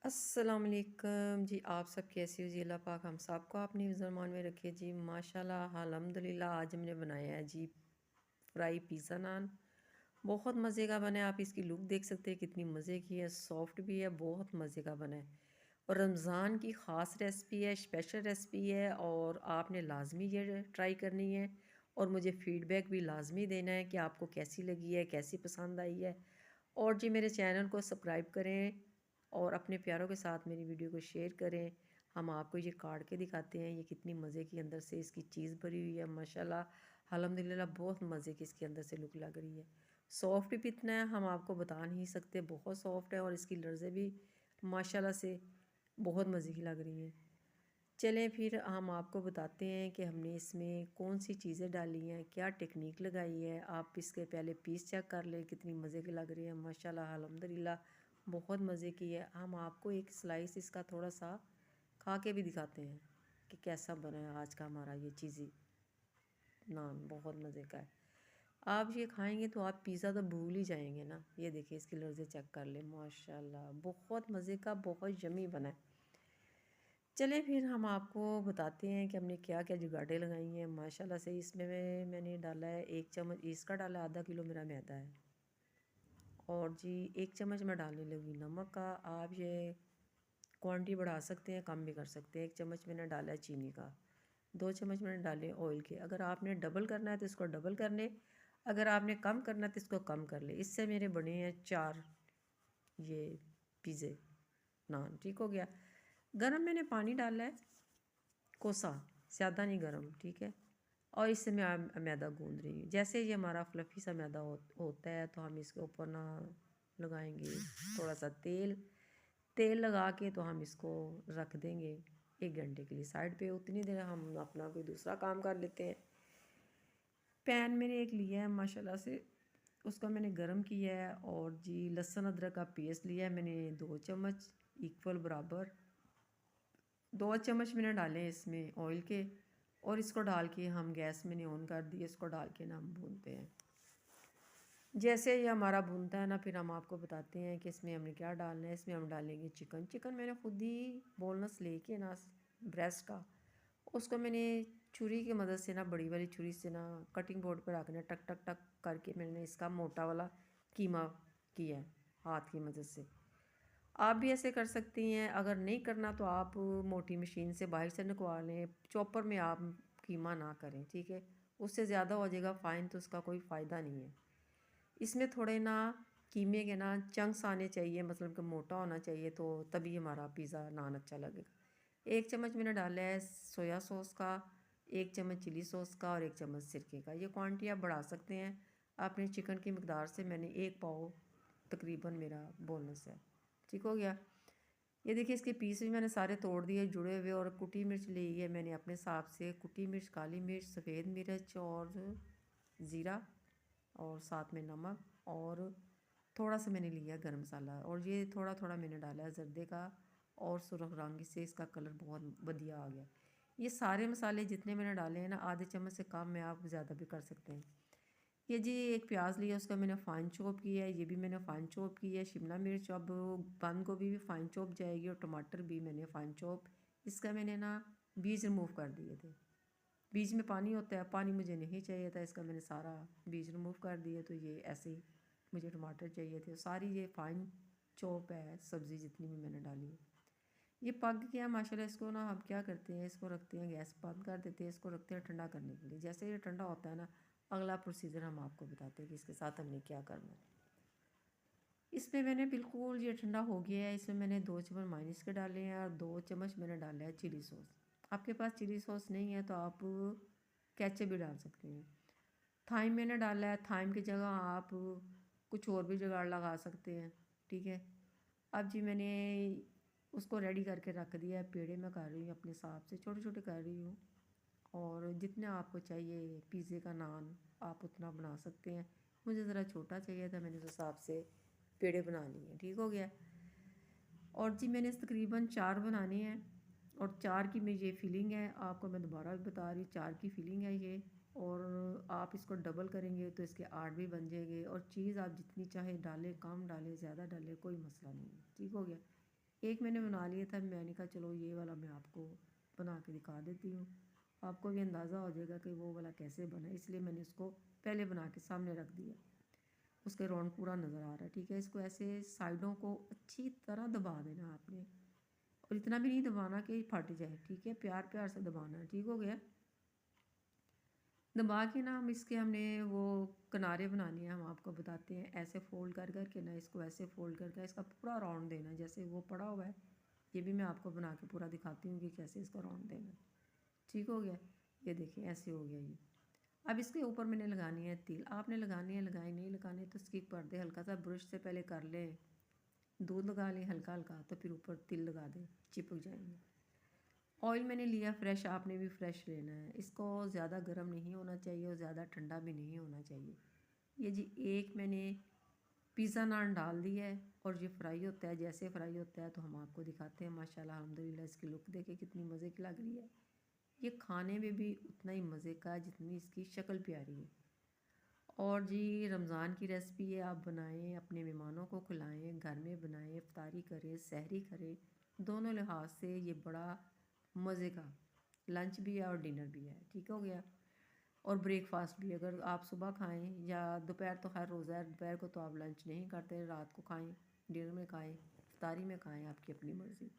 अस्सलाम वालेकुम जी। आप सब कैसे हो जी? अल्लाह पाक हम सबको अपनी ज़मान में रखे जी। माशाल्लाह अल्हम्दुलिल्लाह। आज हमने बनाया है जी फ्राई पिज़्ज़ा नान। बहुत मज़े का बना है। आप इसकी लुक देख सकते हैं कितनी मज़े की है, सॉफ्ट भी है, बहुत मज़े का बना है। और रमज़ान की ख़ास रेसिपी है, स्पेशल रेसिपी है और आपने लाजमी ये ट्राई करनी है। और मुझे फ़ीडबैक भी लाजमी देना है कि आपको कैसी लगी है, कैसी पसंद आई है। और जी मेरे चैनल को सब्सक्राइब करें और अपने प्यारों के साथ मेरी वीडियो को शेयर करें। हम आपको ये काट के दिखाते हैं, ये कितनी मज़े की अंदर से इसकी चीज़ भरी हुई है। माशाल्लाह अल्हम्दुलिल्लाह बहुत मज़े की इसके अंदर से लुक लग रही है। सॉफ्ट भी इतना है हम आपको बता नहीं सकते, बहुत सॉफ्ट है और इसकी लर्ज़ें भी माशाल्लाह से बहुत मज़े की लग रही हैं। चलें फिर हम आपको बताते हैं कि हमने इसमें कौन सी चीज़ें डाली हैं, क्या टेक्निक लगाई है। आप इसके पहले पीस चेक कर लें कितनी मज़े की लग रही है। माशाल्लाह अल्हम्दुलिल्लाह बहुत मज़े की है। हम आपको एक स्लाइस इसका थोड़ा सा खा के भी दिखाते हैं कि कैसा बना है आज का हमारा ये चीज़ी नान। बहुत मज़े का है। आप ये खाएंगे तो आप पिज़्ज़ा तो भूल ही जाएंगे ना। ये देखिए इसकी लर्ज़ें चेक कर लें। माशाल्लाह बहुत मज़े का, बहुत यम्मी बना है। चलें फिर हम आपको बताते हैं कि हमने क्या क्या जुगाड़ें लगाई हैं। माशाल्लाह से इसमें मैंने डाला है 1 चम्मच इसका डाला, आधा किलो मेरा मैदा है। और जी 1 चम्मच मैं डालने लगी नमक का। आप ये क्वांटिटी बढ़ा सकते हैं, कम भी कर सकते हैं। 1 चम्मच मैंने डाला है चीनी का। 2 चम्मच मैंने डाले ऑयल के। अगर आपने डबल करना है तो इसको डबल कर ले, अगर आपने कम करना है तो इसको कम कर ले। इससे मेरे बने हैं 4 ये पिज़्ज़े नान। ठीक हो गया। गरम मैंने पानी डाला है कोसा, ज़्यादा नहीं गरम, ठीक है। और इससे मैं मैदा गूंद रही हूँ। जैसे ये हमारा फ्लफ़ी सा मैदा होता है तो हम इसके ऊपर ना लगाएंगे थोड़ा सा तेल। तेल लगा के तो हम इसको रख देंगे 1 घंटे के लिए साइड पे। उतनी देर हम अपना कोई दूसरा काम कर लेते हैं। पैन मैंने एक लिया है माशाल्लाह से, उसको मैंने गरम किया है। और जी लहसुन अदरक का पेस्ट लिया है मैंने 2 चम्मच इक्वल बराबर। 2 चम्मच मैंने डाले इसमें ऑयल के। और इसको डाल के हम गैस मैंने ऑन कर दी। इसको डाल के ना हम भूनते हैं। जैसे ये हमारा भूनता है ना, फिर हम आपको बताते हैं कि इसमें हमने क्या डालना है। इसमें हम डालेंगे चिकन। चिकन मैंने खुद ही बोनलेस लेके ना ब्रेस्ट का, उसको मैंने छुरी की मदद से ना, बड़ी वाली छुरी से ना कटिंग बोर्ड पर रखना, टक टक टक करके मैंने इसका मोटा वाला कीमा किया है हाथ की मदद से। आप भी ऐसे कर सकती हैं। अगर नहीं करना तो आप मोटी मशीन से बाहर से निकलवा लें। चॉपर में आप कीमा ना करें, ठीक है। उससे ज़्यादा हो जाएगा फ़ाइन, तो उसका कोई फ़ायदा नहीं है। इसमें थोड़े ना कीमे के ना चंक्स आने चाहिए, मतलब कि मोटा होना चाहिए, तो तभी हमारा पिज़्ज़ा नान अच्छा लगेगा। 1 चम्मच मैंने डाला है सोया सॉस का, 1 चम्मच चिली सॉस का और 1 चम्मच सिरके का। ये क्वांटिटी आप बढ़ा सकते हैं अपने चिकन की मकदार से। मैंने 1 पाव तकरीबन मेरा बोनस है। ठीक हो गया। ये देखिए इसके पीस भी मैंने सारे तोड़ दिए जुड़े हुए। और कुटी मिर्च ली है मैंने अपने हिसाब से। कुटी मिर्च, काली मिर्च, सफ़ेद मिर्च और ज़ीरा, और साथ में नमक, और थोड़ा सा मैंने लिया गरम मसाला। और ये थोड़ा थोड़ा मैंने डाला है जर्दे का और सुरख रंग से इसका कलर बहुत बढ़िया आ गया। ये सारे मसाले जितने मैंने डाले हैं ना, आधे चम्मच से कम में आप ज़्यादा भी कर सकते हैं। ये जी एक प्याज लिया, उसका मैंने फाइन चॉप किया है। ये भी मैंने फाइन चॉप की है। शिमला मिर्च, अब बंद गोभी भी फाइन चॉप जाएगी और टमाटर भी मैंने फाइन चॉप। इसका मैंने ना बीज रिमूव कर दिए थे। बीज में पानी होता है, पानी मुझे नहीं चाहिए था, इसका मैंने सारा बीज रिमूव कर दिए। तो ये ऐसे ही मुझे टमाटर चाहिए थे। सारी ये फाइन चॉप है सब्ज़ी जितनी भी मैंने डाली है। ये पक गया माशाल्लाह। इसको ना हम क्या करते हैं, इसको रखते हैं, गैस बंद कर देते हैं, इसको रखते हैं ठंडा करने के लिए। जैसे ये ठंडा होता है ना, अगला प्रोसीजर हम आपको बताते हैं कि इसके साथ हमने क्या करना है। इसमें मैंने बिल्कुल ये ठंडा हो गया है। इसमें मैंने 2 चम्मच माइनस के डाले हैं और 2 चम्मच मैंने डाला है चिली सॉस। आपके पास चिली सॉस नहीं है तो आप केचप भी डाल सकते हैं। थाइम मैंने डाला है। थाइम की जगह आप कुछ और भी जुगाड़ लगा सकते हैं, ठीक है। अब जी मैंने उसको रेडी करके रख दिया है। पेड़े मैं कर रही हूँ अपने हिसाब से, छोटे छोटे कर रही हूँ। और जितना आपको चाहिए पिज़्ज़े का नान आप उतना बना सकते हैं। मुझे ज़रा छोटा चाहिए था, मैंने उस हिसाब से पेड़े बना लिए। ठीक हो गया। और जी मैंने तकरीबन 4 बनाने हैं। और 4 की में ये फिलिंग है। आपको मैं दोबारा भी बता रही हूँ, 4 की फिलिंग है ये। और आप इसको डबल करेंगे तो इसके 8 भी बन जाएंगे। और चीज़ आप जितनी चाहे डालें, कम डालें, ज़्यादा डालें, कोई मसला नहीं है। ठीक हो गया। एक मैंने बना लिया था, मैंने कहा चलो ये वाला मैं आपको बना के दिखा देती हूँ, आपको भी अंदाज़ा हो जाएगा कि वो वाला कैसे बना, इसलिए मैंने उसको पहले बना के सामने रख दिया। उसके राउंड पूरा नज़र आ रहा है, ठीक है। इसको ऐसे साइडों को अच्छी तरह दबा देना आपने, और इतना भी नहीं दबाना कि फट जाए, ठीक है। प्यार प्यार से दबाना है, ठीक हो गया। दबा के ना हम इसके हमने वो किनारे बनाने हैं, हम आपको बताते हैं। ऐसे फोल्ड कर कर के ना इसको ऐसे फोल्ड करके इसका पूरा राउंड देना है, जैसे वो पड़ा हुआ है। ये भी मैं आपको बना के पूरा दिखाती हूँ कि कैसे इसका राउंड देना है, ठीक हो गया। ये देखिए ऐसे हो गया ये। अब इसके ऊपर मैंने लगानी है तिल, आपने लगानी है लगाए, नहीं लगाने तो स्किप कर दे। हल्का सा ब्रश से पहले कर ले, दूध लगा लें हल्का हल्का, तो फिर ऊपर तिल लगा दें, चिपक जाएंगे। ऑयल मैंने लिया फ्रेश, आपने भी फ्रेश लेना है। इसको ज़्यादा गर्म नहीं होना चाहिए और ज़्यादा ठंडा भी नहीं होना चाहिए। ये जी एक मैंने पिज़्ज़ा नान डाल दिया है, और ये फ्राई होता है। जैसे फ्राई होता है तो हम आपको दिखाते हैं। माशाल्लाह अल्हम्दुलिल्लाह, इसकी लुक देखे कितनी मज़े की लग रही है। ये खाने में भी उतना ही मज़े का है जितनी इसकी शक्ल प्यारी है। और जी रमज़ान की रेसिपी है, आप बनाएं, अपने मेहमानों को खिलाएं, घर में बनाएं, इफ्तारी करें, सहरी करें, दोनों लिहाज से ये बड़ा मज़े का लंच भी है और डिनर भी है, ठीक हो गया। और ब्रेकफास्ट भी, अगर आप सुबह खाएं या दोपहर, तो खैर रोज़ा है, दोपहर को तो आप लंच नहीं करते, रात को खाएं, डिनर में खाएं, इफ्तारी में खाएं, आपकी अपनी मर्ज़ी।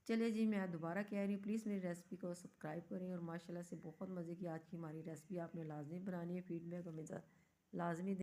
चलिए जी, मैं दोबारा कह रही हूँ, प्लीज़ मेरी रेसिपी को सब्सक्राइब करें। और माशाल्लाह से बहुत मज़े की आज की हमारी रेसिपी, आपने लाजमी बनानी है। फीडबैक हमें लाजमी